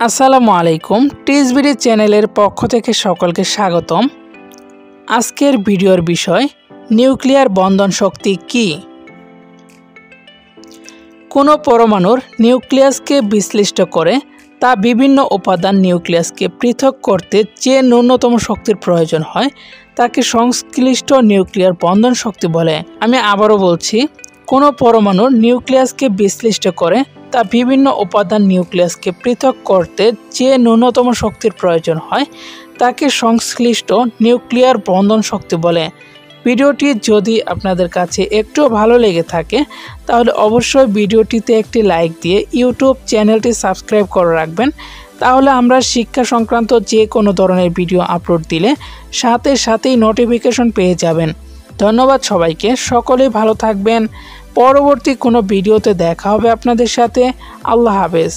আসসালামু আলাইকুম। টিএসবিডি চ্যানেলের পক্ষ থেকে সকলকে স্বাগতম। আজকের ভিডিওর বিষয় নিউক্লিয়ার বন্ধন শক্তি কি। কোনো পরমাণুর নিউক্লিয়াসকে বিশ্লিষ্ট করে তা বিভিন্ন উপাদান নিউক্লিয়াসকে পৃথক করতে যে ন্যূনতম শক্তির প্রয়োজন হয় তাকে সংশ্লিষ্ট নিউক্লিয়ার বন্ধন শক্তি বলে। আমি আবারও বলছি, কোনো পরমাণুর নিউক্লিয়াসকে বিশ্লিষ্ট করে তা বিভিন্ন উপাদান নিউক্লিয়াসকে পৃথক করতে যে ন্যূনতম শক্তির প্রয়োজন হয় তাকে সংশ্লিষ্ট নিউক্লিয়ার বন্ধন শক্তি বলে। ভিডিওটি যদি আপনাদের কাছে একটু ভালো লেগে থাকে তাহলে অবশ্যই ভিডিওটিতে একটি লাইক দিয়ে ইউটিউব চ্যানেলটি সাবস্ক্রাইব করে রাখবেন। তাহলে আমরা শিক্ষা সংক্রান্ত যে কোনো ধরনের ভিডিও আপলোড দিলে সাথেই নোটিফিকেশন পেয়ে যাবেন। ধন্যবাদ সবাইকে, সকলেই ভালো থাকবেন। পরবর্তী কোনো ভিডিওতে দেখা হবে আপনাদের সাথে। আল্লাহ হাফেজ।